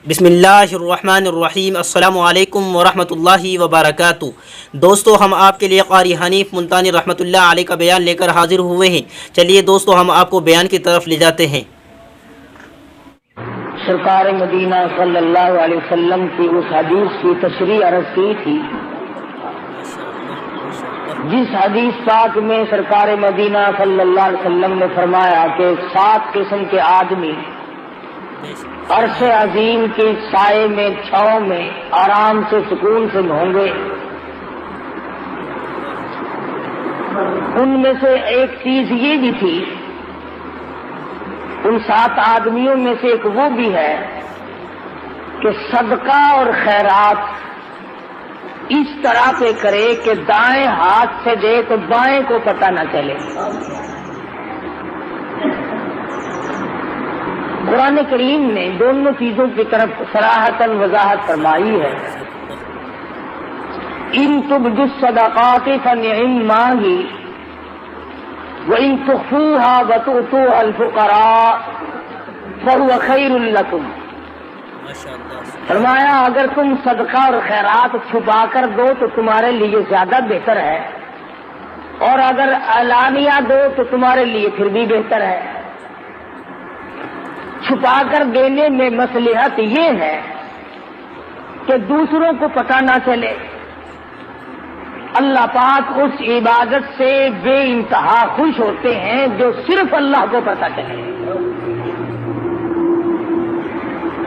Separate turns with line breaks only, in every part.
بسم اللہ الرحمن الرحیم۔ السلام علیکم ورحمۃ اللہ وبرکاتہ۔ دوستو، ہم آپ کے لیے قاری حنیف ملتانی رحمۃ اللہ علیہ کا بیان لے کر حاضر ہوئے ہیں۔ چلیے دوستو، ہم آپ کو بیان کی طرف لے جاتے ہیں۔
سرکار مدینہ صلی اللہ علیہ وسلم کی اس حدیث کی تشریح عرض کی تھی جس حدیث پاک میں سرکار مدینہ صلی اللہ علیہ وسلم نے فرمایا کہ 7 قسم کے آدمی عرش عظیم کے سائے میں، چھاؤں میں آرام سے، سکون سے ہوں گے۔ ان میں سے ایک چیز یہ بھی تھی، ان 7 آدمیوں میں سے ایک وہ بھی ہے کہ صدقہ اور خیرات اس طرح سے کرے کہ دائیں ہاتھ سے دے تو بائیں کو پتہ نہ چلے۔ قرآن کریم نے دونوں چیزوں کی طرف صراحتاً وضاحت فرمائی ہے۔ ان تبدوا الصدقات فنعما ہی وان تخفوها وتؤتوها الفقراء فهو خیر لکم۔ فرمایا اگر تم صدقہ اور خیرات چھپا کر دو تو تمہارے لیے زیادہ بہتر ہے، اور اگر علانیہ دو تو تمہارے لیے پھر بھی بہتر ہے۔ چھپا کر دینے میں مصلحت یہ ہے کہ دوسروں کو پتہ نہ چلے۔ اللہ پاک اس عبادت سے بے انتہا خوش ہوتے ہیں جو صرف اللہ کو پتہ چلے۔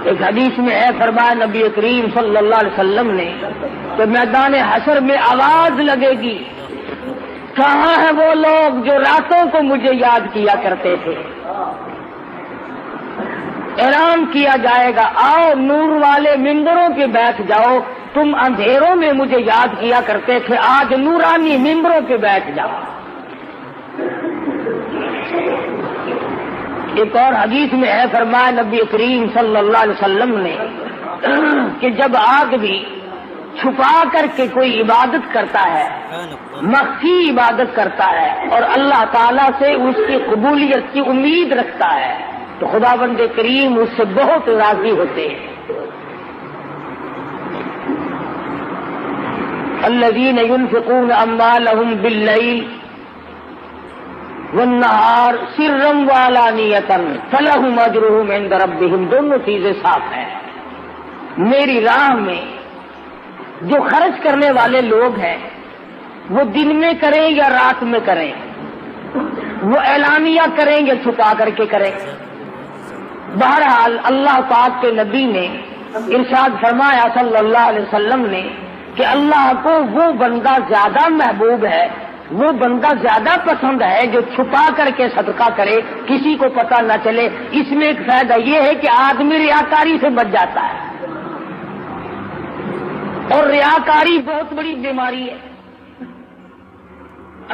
ایک حدیث میں ہے، فرمایا نبی کریم صلی اللہ علیہ وسلم نے کہ میدان حشر میں آواز لگے گی، کہاں ہیں وہ لوگ جو راتوں کو مجھے یاد کیا کرتے تھے؟ اعلان کیا جائے گا، آؤ نور والے ممبروں پہ بیٹھ جاؤ، تم اندھیروں میں مجھے یاد کیا کرتے تھے، آج نورانی ممبروں پہ بیٹھ جاؤ۔ ایک اور حدیث میں ہے، فرمایا نبی کریم صلی اللہ علیہ وسلم نے کہ جب آدمی چھپا کر کے کوئی عبادت کرتا ہے، مخفی عبادت کرتا ہے، اور اللہ تعالیٰ سے اس کی قبولیت کی امید رکھتا ہے، تو خداوند کریم اس سے بہت راضی ہوتے ہیں۔ الذین ينفقون اموالهم باللیل والنہار سرا وعلانیۃ فلہم اجرہم عند ربہم۔ دونوں چیزیں صاف ہیں۔ میری راہ میں جو خرچ کرنے والے لوگ ہیں وہ دن میں کریں یا رات میں کریں، وہ اعلانیہ کریں یا چھپا کر کے کریں، بہرحال اللہ پاک کے نبی نے ارشاد فرمایا صلی اللہ علیہ وسلم نے کہ اللہ کو وہ بندہ زیادہ محبوب ہے، وہ بندہ زیادہ پسند ہے جو چھپا کر کے صدقہ کرے، کسی کو پتہ نہ چلے۔ اس میں ایک فائدہ یہ ہے کہ آدمی ریاکاری سے بچ جاتا ہے، اور ریاکاری بہت بڑی بیماری ہے۔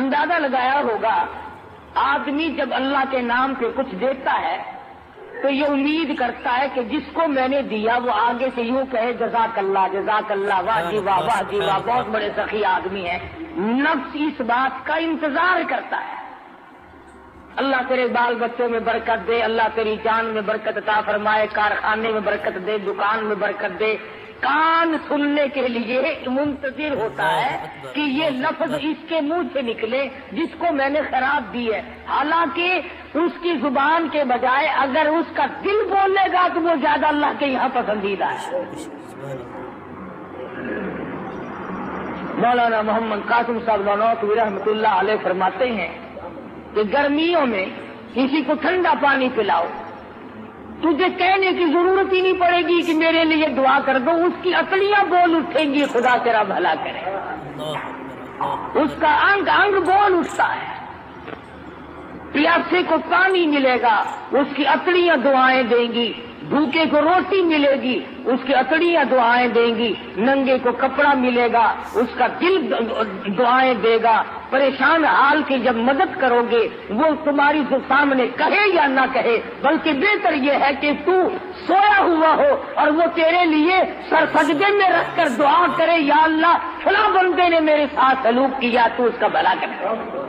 اندازہ لگایا ہوگا، آدمی جب اللہ کے نام پہ کچھ دیتا ہے تو یہ امید کرتا ہے کہ جس کو میں نے دیا وہ آگے سے یوں کہے جزاک اللہ جزاک اللہ، واہ جی واہ واہ جی واہ، بہت بڑے سخی آدمی ہیں۔ نفس اس بات کا انتظار کرتا ہے، اللہ تیرے بال بچوں میں برکت دے، اللہ تیری جان میں برکت عطا فرمائے، کارخانے میں برکت دے، دکان میں برکت دے۔ کان سننے کے لیے منتظر ہوتا ہے کہ یہ لفظ اس کے منہ سے نکلے جس کو میں نے خیرات دی ہے، حالانکہ اس کی زبان کے بجائے اگر اس کا دل بولے گا تو وہ زیادہ اللہ کے یہاں پسندیدہ ہے۔ مولانا محمد قاسم صاحب نانوتوی رحمۃ اللہ علیہ فرماتے ہیں کہ گرمیوں میں کسی کو ٹھنڈا پانی پلاؤ، تجھے کہنے کی ضرورت ہی نہیں پڑے گی کہ میرے لیے دعا کر دو، اس کی عقلیاں بول اٹھیں گی خدا تیرا بھلا کرے، اس کا انگ انگ بول اٹھتا ہے۔ پیاسے کو پانی ملے گا، اس کی عقلیاں دعائیں دیں گی، بھوکے کو روٹی ملے گی، اس کی عقلیاں دعائیں دیں گی، ننگے کو کپڑا ملے گا، اس کا دل دعائیں دے گا۔ پریشان حال کی جب مدد کرو گے وہ تمہاری سامنے کہے یا نہ کہے، بلکہ بہتر یہ ہے کہ تو سویا ہوا ہو اور وہ تیرے لیے سر سجدے میں رکھ کر دعا کرے، یا اللہ فلاں بندے نے میرے ساتھ سلوک کیا، تو اس کا بھلا کرے۔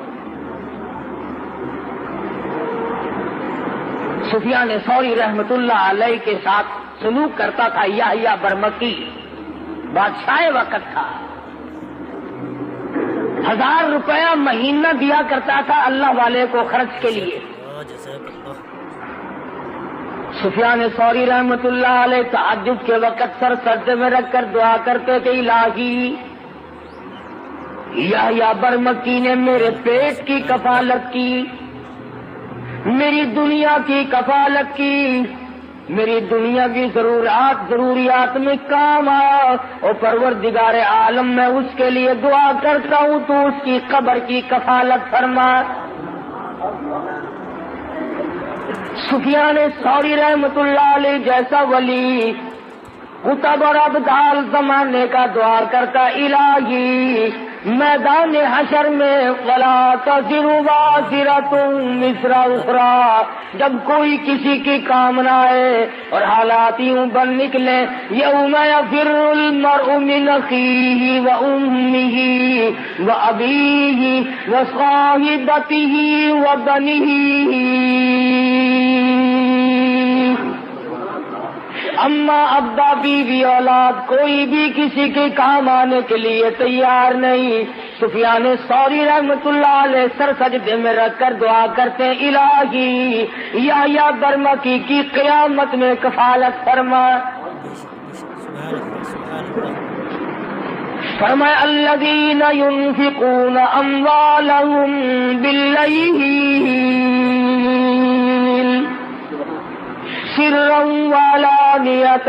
سفیان ثوری رحمت اللہ علیہ کے ساتھ سلوک کرتا تھا یحییٰ برمکی، بادشاہ وقت تھا، 1000 روپیہ مہینہ دیا کرتا تھا اللہ والے کو خرچ کے لیے۔ سفیان ثوری رحمت اللہ علیہ تہجد کے وقت سر سجدے میں رکھ کر دعا کرتے تھے، الہی یحییٰ برمکی نے میرے پیٹ کی کفالت کی، میری دنیا کی کفالت کی، میری دنیا کی ضروریات میں کام آیا، اور پروردگار عالم میں اس کے لیے دعا کرتا ہوں تو اس کی قبر کی کفالت فرما۔ سفیان ثوری رحمت اللہ علیہ جیسا ولی قطب اور ابدال زمانے کا دعا کرتا، الہی میدان حشر میں ولا تزر وازرۃ وزر اخری، جب کوئی کسی کی کام نہ آئے اور حالات یوں بن نکلے، یوم یفر المرء من اخیہ وامہ وابیہ وصاحبتہ وبنیہ، اما ابا بیوی اولاد کوئی بھی کسی کے کام آنے کے لیے تیار نہیں۔ سفیان ثوری رحمت اللہ علیہ سر سجدے میں رکھ کر دعا کرتے، الہی یحییٰ برمکی کی قیامت میں کفالت فرما۔ فرمایا الذین ينفقون اموالهم باللیل سرا وعلانیۃ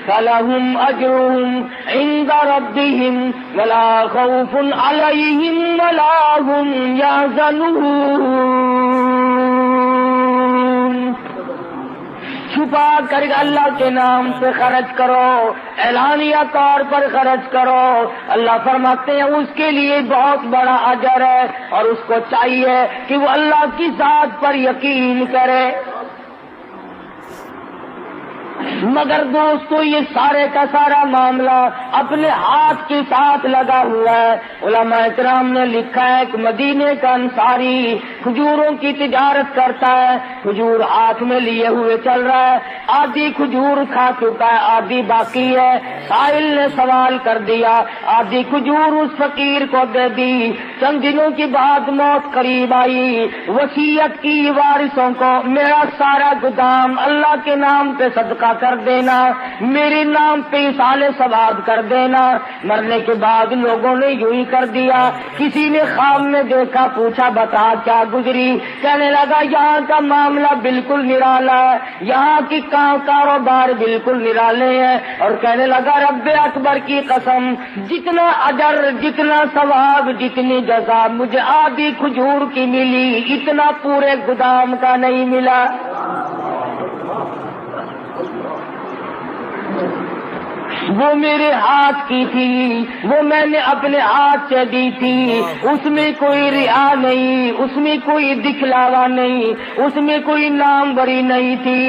فلهم اجرهم عند ربهم ولا خوف علیہم ولا هم یحزنون۔ چھپا کر اللہ کے نام سے خرچ کرو، اعلانیہ طور پر خرچ کرو، اللہ فرماتے ہیں اس کے لیے بہت بڑا اجر ہے، اور اس کو چاہیے کہ وہ اللہ کی ذات پر یقین کرے۔ مگر دوستو یہ سارے کا سارا معاملہ اپنے ہاتھ کے ساتھ لگا ہوا ہے۔ علماء کرام نے لکھا ہے کہ مدینے کا انصاری کھجوروں کی تجارت کرتا ہے، کھجور ہاتھ میں لیے ہوئے چل رہا ہے، آدھی کھجور کھا چکا ہے، آدھی باقی ہے، سائل نے سوال کر دیا، آدھی کھجور اس فقیر کو دے دی۔ چند دنوں کے بعد موت قریب آئی، وصیت کی وارثوں کو میرا سارا گودام اللہ کے نام پہ صدقہ کر دینا، میرے نام پہ اصال ثواب کر دینا۔ مرنے کے بعد لوگوں نے یوں ہی کر دیا، کسی نے خواب میں دیکھا، پوچھا بتا کیا گزری، کہنے لگا یہاں کا معاملہ بالکل نرالا ہے، یہاں کی کاروبار بالکل نرالے ہیں، اور کہنے لگا رب اکبر کی قسم جتنا اجر، جتنا ثواب، جتنی جزا مجھے آدھی کھجور کی ملی اتنا پورے گودام کا نہیں ملا۔ وہ میرے ہاتھ کی تھی، وہ میں نے اپنے ہاتھ سے دی تھی، اس میں کوئی ریا نہیں، اس میں کوئی دکھلاوا نہیں، اس میں کوئی نام بری نہیں تھی۔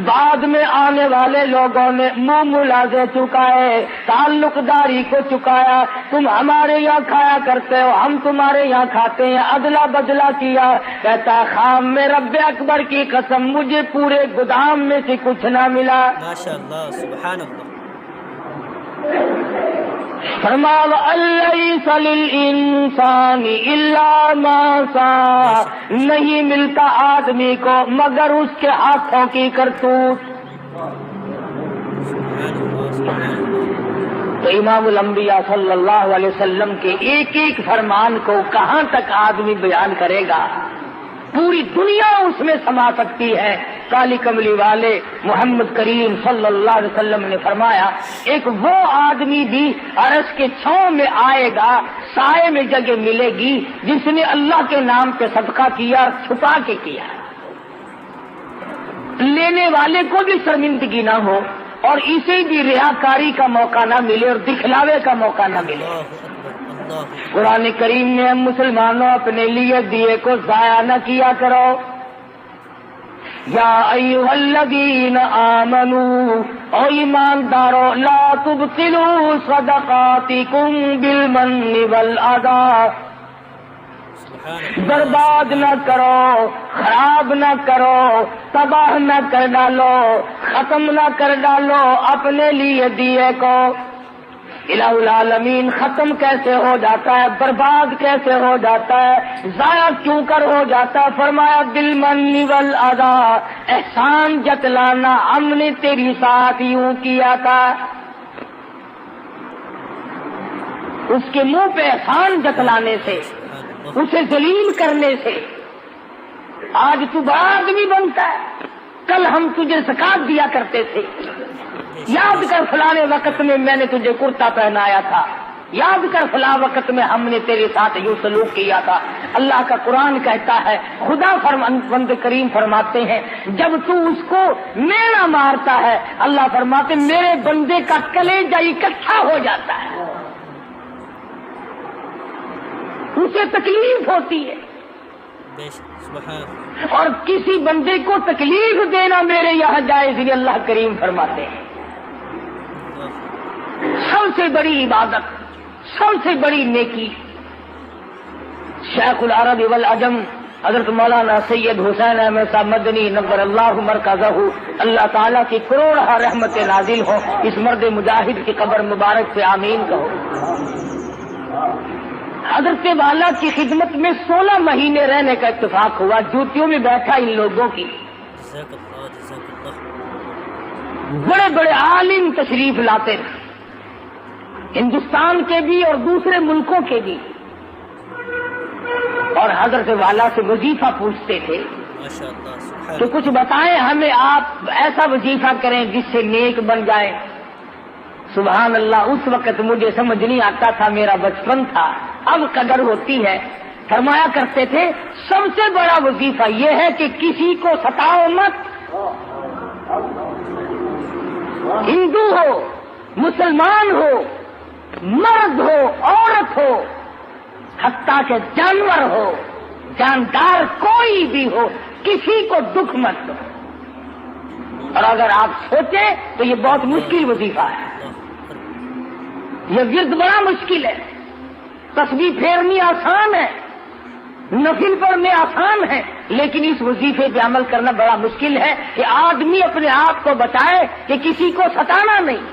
بعد میں آنے والے لوگوں نے منہ ملازے چکائے، تعلق داری کو چکایا، تم ہمارے یہاں کھایا کرتے ہو، ہم تمہارے یہاں کھاتے ہیں، ادلا بدلا کیا۔ کہتا خام میں رب اکبر کی قسم مجھے پورے گودام میں سے کچھ نہ ملا۔
ماشاءاللہ، سبحان اللہ۔
فرمایا الیس للانسان الا ما سعی، نہیں ملتا آدمی کو مگر اس کے ہاتھوں کی کرتوت۔ تو امام الانبیاء صلی اللہ علیہ وسلم کے ایک ایک فرمان کو کہاں تک آدمی بیان کرے گا، پوری دنیا اس میں سما سکتی ہے۔ کالی کملی والے محمد کریم صلی اللہ علیہ وسلم نے فرمایا ایک وہ آدمی بھی عرش کے چھاؤں میں آئے گا، سائے میں جگہ ملے گی، جس نے اللہ کے نام پہ صدقہ کیا، چھپا کے کیا، لینے والے کو بھی شرمندگی نہ ہو اور اسے بھی ریاکاری کا موقع نہ ملے اور دکھلاوے کا موقع نہ ملے۔ قرآن کریم نے مسلمانوں اپنے لیے دیے کو ضائع نہ کیا کرو۔ یا ایھا الذین آمنوا، او ایماندارو، لا تبطلوا صدقاتکم بالمن والأذى، برباد نہ کرو، خراب نہ کرو، تباہ نہ کر ڈالو، ختم نہ کر ڈالو اپنے لیے دیے کو۔ الہ العالمین ختم کیسے ہو جاتا ہے، برباد کیسے ہو جاتا ہے، ضائع کیوں کر ہو جاتا ہے؟ فرمایا بالمن والاذا، احسان جتلانا ہم نے تیری ساتھ یوں کیا تھا۔ اس کے منہ پہ احسان جتلانے سے، اسے ذلیل کرنے سے آج تو بڑا آدمی بنتا ہے۔ کل ہم تجھے زکات دیا کرتے تھے، یاد کر فلاں وقت میں نے تجھے کرتا پہنایا تھا، یاد کر فلاں وقت میں ہم نے تیرے ساتھ یوں سلوک کیا تھا۔ اللہ کا قرآن کہتا ہے، خدا بند کریم فرماتے ہیں جب تو اس کو مینا مارتا ہے، اللہ فرماتے میرے بندے کا کلیجہ اکٹھا ہو جاتا ہے، اسے تکلیف ہوتی ہے۔ اور کسی بندے کو تکلیف دینا میرے یہاں جائز نہیں، اللہ کریم فرماتے ہیں سب سے بڑی عبادت، سب سے بڑی نیکی۔ شیخ العرب والعجم حضرت مولانا سید حسین احمد صاحب مدنی نور اللہ مرکزہ، اللہ تعالیٰ کی کروڑہ رحمت نازل ہو اس مرد مجاہد کی قبر مبارک پہ آمین کہو۔ حضرت والا کی خدمت میں 16 مہینے رہنے کا اتفاق ہوا، جوتیوں میں بیٹھا ان لوگوں کی۔ بڑے بڑے عالم تشریف لاتے تھے، ہندوستان کے بھی اور دوسرے ملکوں کے بھی، اور حضرت والا سے وظیفہ پوچھتے تھے کہ کچھ بتائیں ہمیں، آپ ایسا وظیفہ کریں جس سے نیک بن جائے۔ سبحان اللہ، اس وقت مجھے سمجھ نہیں آتا تھا، میرا بچپن تھا، اب قدر ہوتی ہے۔ فرمایا کرتے تھے سب سے بڑا وظیفہ یہ ہے کہ کسی کو ستاؤ مت، ہندو ہو، مسلمان ہو، مرد ہو، عورت ہو، حتیٰ کہ جانور ہو، جاندار کوئی بھی ہو، کسی کو دکھ مت دو۔ اور اگر آپ سوچیں تو یہ بہت مشکل وظیفہ ہے، یہ ورد بڑا مشکل ہے۔ تسبیح پھیرنی آسان ہے، نفل پڑھنے آسان ہے، لیکن اس وظیفے پہ عمل کرنا بڑا مشکل ہے کہ آدمی اپنے آپ کو بچائے کہ کسی کو ستانا نہیں،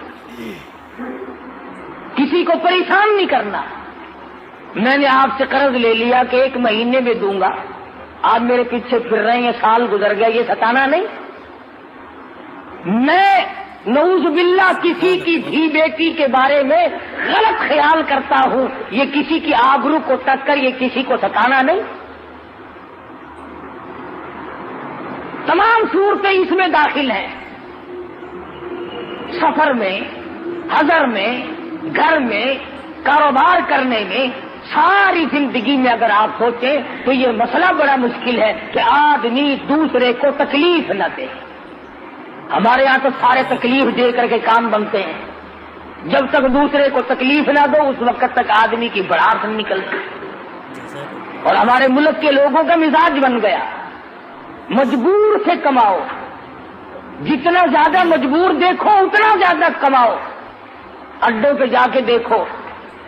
کسی کو پریشان نہیں کرنا۔ میں نے آپ سے قرض لے لیا کہ 1 مہینے میں دوں گا، آپ میرے پیچھے پھر رہے ہیں، سال گزر گیا، یہ ستانا نہیں۔ میں نعوذ باللہ کسی کی دھی بیٹی کے بارے میں غلط خیال کرتا ہوں، یہ کسی کی آبرو کو تک کر یہ کسی کو ستانا نہیں۔ تمام صورتیں اس میں داخل ہیں، سفر میں، حضر میں، گھر میں، کاروبار کرنے میں، ساری زندگی میں اگر آپ سوچیں تو یہ مسئلہ بڑا مشکل ہے کہ آدمی دوسرے کو تکلیف نہ دے۔ ہمارے یہاں تو سارے تکلیف دے کر کے کام بنتے ہیں، جب تک دوسرے کو تکلیف نہ دو اس وقت تک آدمی کی بڑھاس نہیں نکلتی۔ اور ہمارے ملک کے لوگوں کا مزاج بن گیا، مجبور سے کماؤ، جتنا زیادہ مجبور دیکھو اتنا زیادہ کماؤ۔ اڈوں پہ جا کے دیکھو،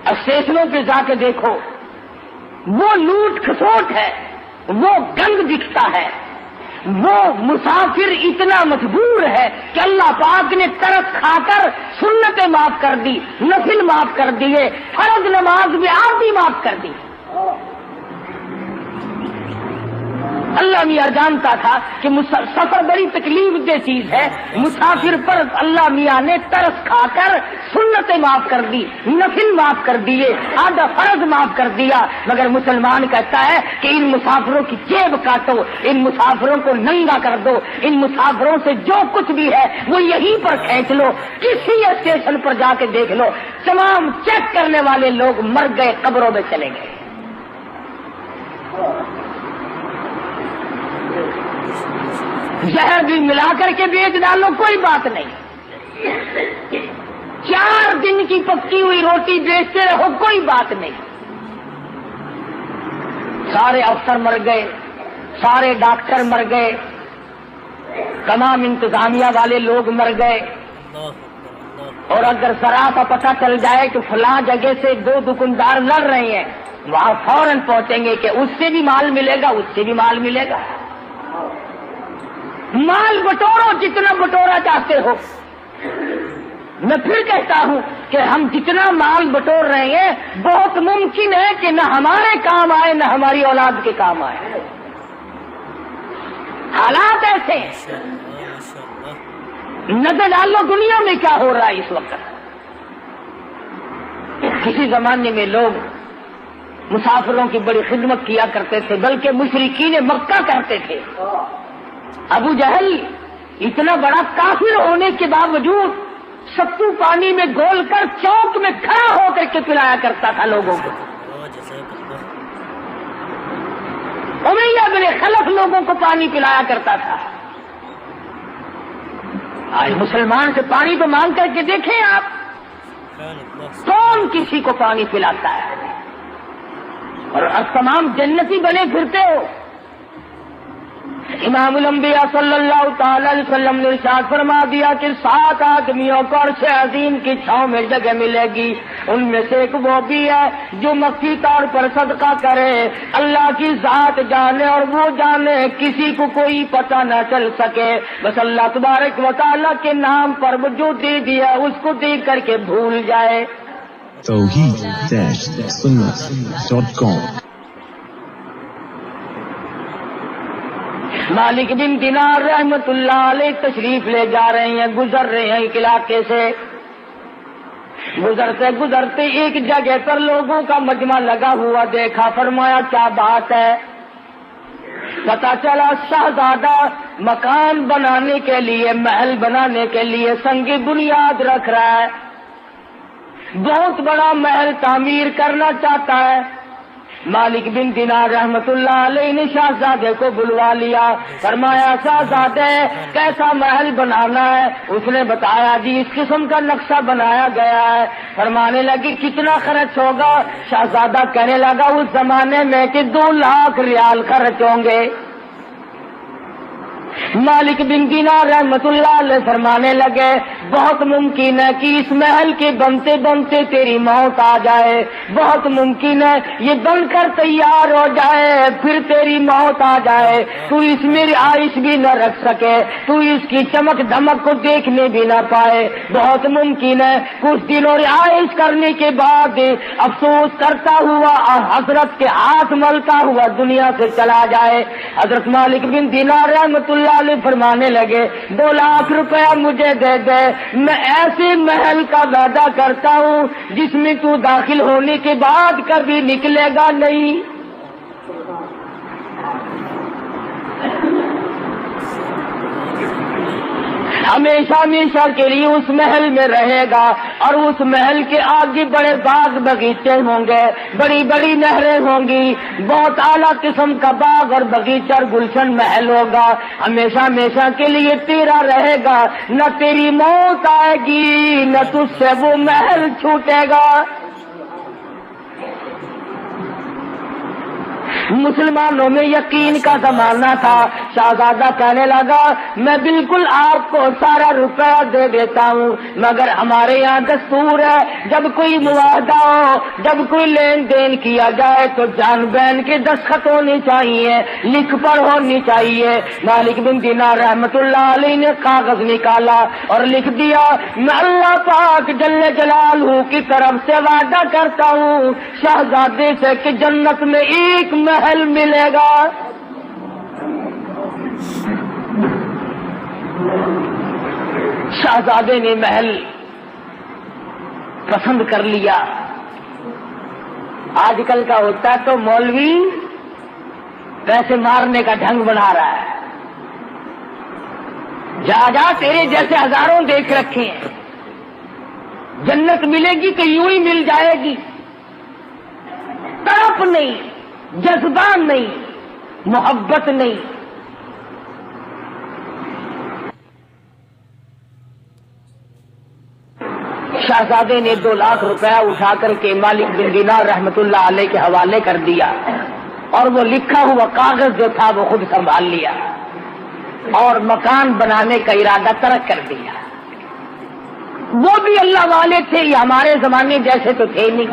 اسٹیشنوں پہ جا کے دیکھو، وہ لوٹ کھسوٹ ہے، وہ گند دکھتا ہے، وہ مسافر اتنا مجبور ہے کہ اللہ پاک نے ترس کھا کر سنتیں معاف کر دی، نفل معاف کر دیے، فرض نماز میں آدھی معاف کر دی۔ اللہ میاں جانتا تھا کہ سفر بڑی تکلیف دہ چیز ہے، مسافر پر اللہ میاں نے ترس کھا کر سنتیں معاف کر دی، نفل معاف کر دیے، آدھا فرض معاف کر دیا۔ مگر مسلمان کہتا ہے کہ ان مسافروں کی جیب کاٹو، ان مسافروں کو ننگا کر دو، ان مسافروں سے جو کچھ بھی ہے وہ یہیں پر کھینچ لو، کسی اسٹیشن پر جا کے دیکھ لو، تمام چیک کرنے والے لوگ مر گئے، قبروں میں چلے گئے۔ زہر بھی ملا کر کے بیچ ڈالو، کوئی بات نہیں، 4 دن کی پکی ہوئی روٹی بیچتے رہو، کوئی بات نہیں۔ سارے افسر مر گئے، سارے ڈاکٹر مر گئے، تمام انتظامیہ والے لوگ مر گئے۔ اور اگر ذرا سا پتہ چل جائے کہ فلاں جگہ سے 2 دکاندار لڑ رہے ہیں وہاں فوراً پہنچیں گے کہ اس سے بھی مال ملے گا، اس سے بھی مال ملے گا۔ مال بٹورو جتنا بٹورا چاہتے ہو۔ میں پھر کہتا ہوں کہ ہم جتنا مال بٹور رہے ہیں بہت ممکن ہے کہ نہ ہمارے کام آئے نہ ہماری اولاد کے کام آئے۔ حالات ایسے ہیں، نظر ڈالو دنیا میں کیا ہو رہا ہے اس وقت۔ کسی زمانے میں لوگ مسافروں کی بڑی خدمت کیا کرتے تھے، بلکہ مشرکین مکہ کرتے تھے۔ ابو جہل اتنا بڑا کافر ہونے کے باوجود ستو پانی میں گھول کر چوک میں کھڑا ہو کر کے پلایا کرتا تھا لوگوں کو۔ امیہ بن خلف لوگوں کو پانی پلایا کرتا تھا۔ آج مسلمان سے پانی تو مانگ کر کے دیکھیں آپ، کون کسی کو پانی پلاتا ہے؟ اور اب تمام جنتی بنے پھرتے ہو۔ امام الانبیاء صلی اللہ تعالی علیہ وسلم نے ارشاد فرما دیا کہ 7 آدمیوں کو عرش عظیم کی چھاؤں میں جگہ ملے گی، ان میں سے ایک وہ بھی ہے جو مخفی طور پر صدقہ کرے، اللہ کی ذات جانے اور وہ جانے، کسی کو کوئی پتہ نہ چل سکے، بس اللہ تبارک و تعالیٰ کے نام پر وہ جو دے دیا اس کو دے کر کے بھول جائے۔
توحید-sunnah.com
مالک بن دینار رحمت اللہ علیہ تشریف لے جا رہے ہیں، گزر رہے ہیں ایک علاقے سے۔ گزرتے گزرتے ایک جگہ پر لوگوں کا مجمع لگا ہوا دیکھا، فرمایا کیا بات ہے؟ پتا چلا شہزادہ مکان بنانے کے لیے، محل بنانے کے لیے سنگ بنیاد رکھ رہا ہے، بہت بڑا محل تعمیر کرنا چاہتا ہے۔ مالک بن دینار رحمت اللہ علیہ نے شہزادے کو بلوا لیا، فرمایا شہزادے کیسا محل بنانا ہے؟ اس نے بتایا جی اس قسم کا نقشہ بنایا گیا ہے۔ فرمانے لگی کتنا خرچ ہوگا؟ شہزادہ کہنے لگا اس زمانے میں کہ 2 لاکھ ریال خرچ ہوں گے۔ مالک بن دینار رحمت اللہ علیہ فرمانے لگے بہت ممکن ہے کہ اس محل کے بنتے بنتے تیری موت آ جائے، بہت ممکن ہے یہ بن کر تیار ہو جائے پھر تیری موت آ جائے، تو اس میں رہائش بھی نہ رکھ سکے، تو اس کی چمک دھمک کو دیکھنے بھی نہ پائے، بہت ممکن ہے کچھ دنوں رہائش کرنے کے بعد افسوس کرتا ہوا اور حضرت کے ہاتھ ملتا ہوا دنیا سے چلا جائے۔ حضرت مالک بن دینار رحمت اللہ علیہ فرمانے لگے 2 لاکھ روپیہ مجھے دے دے، میں ایسے محل کا وعدہ کرتا ہوں جس میں تو داخل ہونے کے بعد کبھی نکلے گا نہیں۔ ہمیشہ ہمیشہ کے لیے اس محل میں رہے گا، اور اس محل کے آگے بڑے باغ باغیچے ہوں گے، بڑی بڑی نہریں ہوں گی، بہت اعلیٰ قسم کا باغ اور باغیچہ اور گلشن محل ہوگا، ہمیشہ ہمیشہ کے لیے تیرا رہے گا، نہ تیری موت آئے گی نہ تجھ سے وہ محل چھوٹے گا۔ مسلمانوں میں یقین کا زمانہ تھا۔ شہزادہ کہنے لگا میں بالکل آپ کو سارا روپیہ دے دیتا ہوں، مگر ہمارے یہاں دستور ہے جب کوئی معاہدہ ہو، جب کوئی لین دین کیا جائے تو جان بین کے دستخط ہونی چاہیے، لکھ پڑھ ہونی چاہیے۔ مالک بن دینار رحمت اللہ علیہ نے کاغذ نکالا اور لکھ دیا میں اللہ پاک جل جلالہ کی طرف سے وعدہ کرتا ہوں شہزادے سے کہ جنت میں ایک محل ملے گا۔ شہزادے نے محل پسند کر لیا۔ آج کل کا ہوتا تو مولوی پیسے مارنے کا ڈھنگ بنا رہا ہے، جا جا تیرے جیسے ہزاروں دیکھ رکھے ہیں، جنت ملے گی کہ یوں ہی مل جائے گی، تڑپ نہیں، جذبہ نہیں، محبت نہیں۔ شہزادے نے 2 لاکھ روپیہ اٹھا کر کے مالک بن دینار رحمت اللہ علیہ کے حوالے کر دیا، اور وہ لکھا ہوا کاغذ جو تھا وہ خود سنبھال لیا اور مکان بنانے کا ارادہ ترک کر دیا۔ وہ بھی اللہ والے تھے، یہ ہمارے زمانے جیسے تو تھے نہیں۔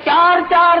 4-4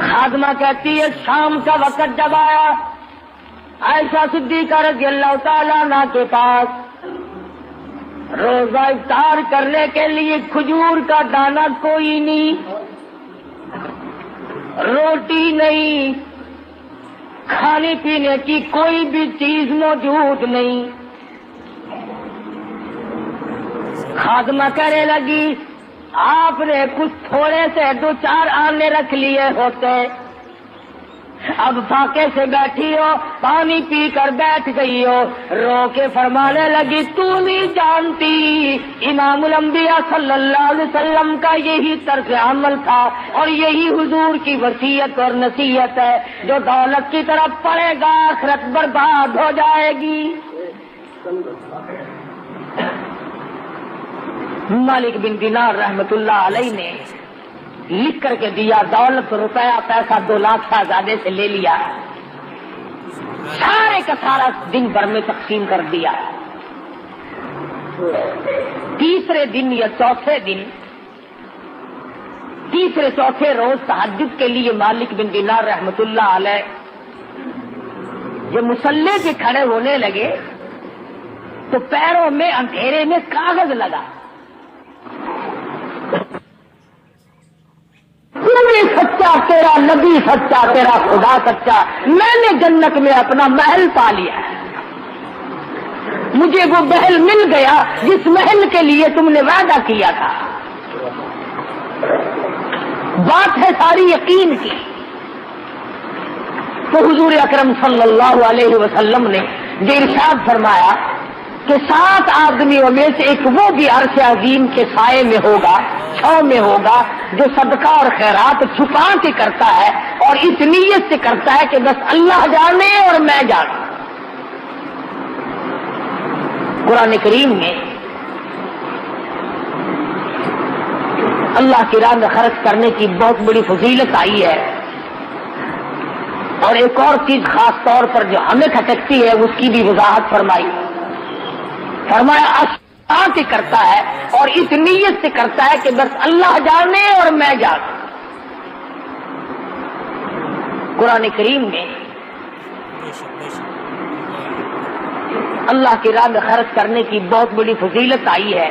خادمہ کہتی ہے شام کا وقت جب آیا عائشہ صدیقہ رضی اللہ تعالیٰ عنہ کے پاس روزہ افطار کرنے کے لیے کھجور کا دانہ کوئی نہیں، روٹی نہیں، کھانے پینے کی کوئی بھی چیز موجود نہیں۔ خادمہ کہنے لگی آپ نے کچھ تھوڑے سے 2-4 آنے رکھ لیے ہوتے، اب فاقے سے بیٹھی ہو، پانی پی کر بیٹھ گئی ہو۔ رو کے فرمانے لگی تو نہیں جانتی امام الانبیاء صلی اللہ علیہ وسلم کا یہی طرز عمل تھا اور یہی حضور کی وصیت اور نصیحت ہے، جو دولت کی طرف پڑے گا آخرت برباد ہو جائے گی۔ مالک بن دینار رحمت اللہ علیہ نے لکھ کر کے دیا، دولت روپیہ پیسہ 2 لاکھ شہزادے سے لے لیا، سارے کا سارا دن بھر میں تقسیم کر دیا۔ تیسرے دن یا چوتھے دن، تیسرے چوتھے روز تہجد کے لیے مالک بن دینار رحمت اللہ علیہ جب مصلی کے کھڑے ہونے لگے تو پیروں میں اندھیرے میں کاغذ لگا، تو بھی سچا تیرا نبی سچا، تیرا خدا سچا، میں نے جنت میں اپنا محل پا لیا ہے، مجھے وہ محل مل گیا جس محل کے لیے تم نے وعدہ کیا تھا۔ بات ہے ساری یقین کی۔ تو حضور اکرم صلی اللہ علیہ وسلم نے جو ارشاد فرمایا کہ 7 آدمیوں میں سے ایک وہ بھی عرش عظیم کے سائے میں ہوگا، چھاؤں میں ہوگا، جو صدقہ اور خیرات چھپا کے کرتا ہے اور اس نیت سے کرتا ہے کہ بس اللہ جانے اور میں جانوں۔ قرآن کریم میں اللہ کی راہ میں خرچ کرنے کی بہت بڑی فضیلت آئی ہے، اور ایک اور چیز خاص طور پر جو ہمیں کھٹکتی ہے اس کی بھی وضاحت فرمائی۔ فرمایا اشاء سے کرتا ہے اور اس نیت سے کرتا ہے کہ بس اللہ جانے اور میں جانوں۔ قرآن کریم میں اللہ کی راہ میں خرچ کرنے کی بہت بڑی فضیلت آئی ہے،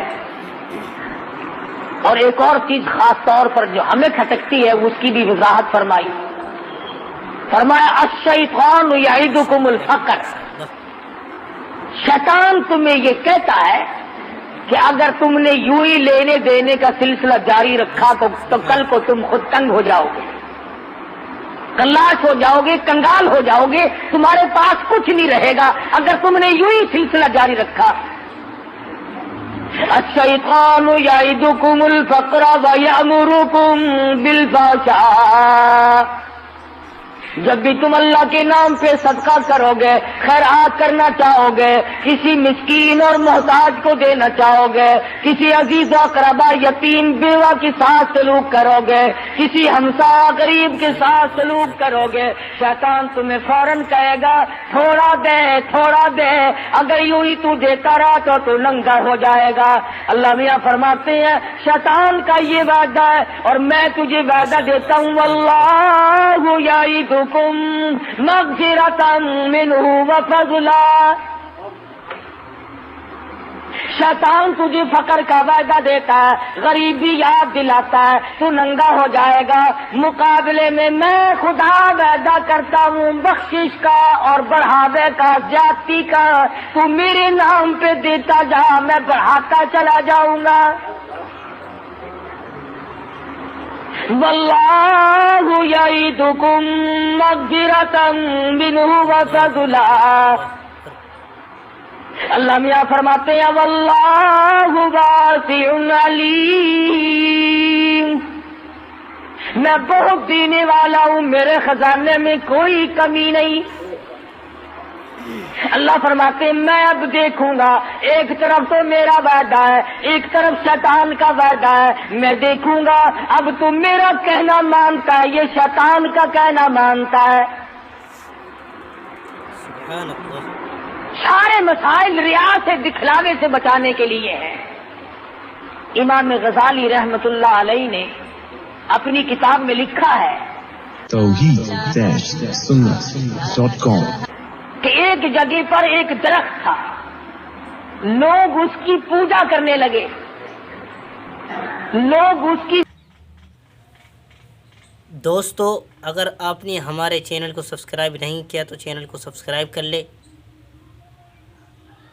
اور ایک اور چیز خاص طور پر جو ہمیں کھٹکتی ہے اس کی بھی وضاحت فرمائی۔ فرمایا الشیطان یعدکم الفقر، شیطان تمہیں یہ کہتا ہے کہ اگر تم نے یوں ہی لینے دینے کا سلسلہ جاری رکھا تو کل کو تم خود تنگ ہو جاؤ گے، کلاش ہو جاؤ گے، کنگال ہو جاؤ گے، تمہارے پاس کچھ نہیں رہے گا اگر تم نے یوں ہی سلسلہ جاری رکھا۔ الشیطان یعدکم الفقر ویأمرکم بالفحشاء، جب بھی تم اللہ کے نام پہ صدقہ کرو گے، خیرات کرنا چاہو گے، کسی مسکین اور محتاج کو دینا چاہو گے، کسی عزیز و اقربا یتیم بیوہ کے ساتھ سلوک کرو گے، کسی ہمسایہ غریب کے ساتھ سلوک کرو گے، شیطان تمہیں فوراً کہے گا تھوڑا دے تھوڑا دے، اگر یوں ہی تو دیتا رہا تو ننگا ہو جائے گا۔ اللہ میاں فرماتے ہیں شیطان کا یہ وعدہ ہے اور میں تجھے وعدہ دیتا ہوں، واللہ یعدکم مغفرۃ منہ وفضلا، شیطان تجھے فقر کا وعدہ دیتا ہے، غریبی یاد دلاتا ہے، تو ننگا ہو جائے گا، مقابلے میں میں خدا وعدہ کرتا ہوں بخشش کا اور بڑھاوے کا، زیادتی کا، تو میرے نام پہ دیتا جا، میں بڑھاتا چلا جاؤں گا۔ واللہ یعدکم مغفرۃ منہ وفضلا، اللہ میاں فرماتے ہیں واللہ واسع علیم، میں بہت دینے والا ہوں، میرے خزانے میں کوئی کمی نہیں۔ اللہ فرماتے ہیں میں اب دیکھوں گا، ایک طرف تو میرا وعدہ ہے، ایک طرف شیطان کا وعدہ ہے، میں دیکھوں گا اب تو میرا کہنا مانتا ہے، یہ شیطان کا کہنا مانتا ہے۔
سبحان اللہ۔
سارے مسائل ریا سے، دکھلاوے سے بچانے کے لیے ہیں۔ امام غزالی رحمت اللہ علیہ نے اپنی کتاب میں لکھا ہے
Tawheed-Sunnah.com.
کہ ایک جگہ پر ایک درخت تھا، لوگ اس کی پوجا کرنے لگے، لوگ اس کی
دوستو اگر آپ نے ہمارے چینل کو سبسکرائب نہیں کیا تو چینل کو سبسکرائب کر لے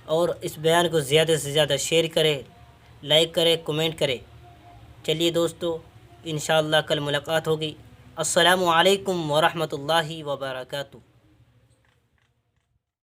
اور اس بیان کو زیادہ سے زیادہ شیئر کرے، لائک کرے، کمنٹ کرے۔ چلیے دوستو انشاءاللہ کل ملاقات ہوگی۔ السلام علیکم ورحمۃ اللہ وبرکاتہ۔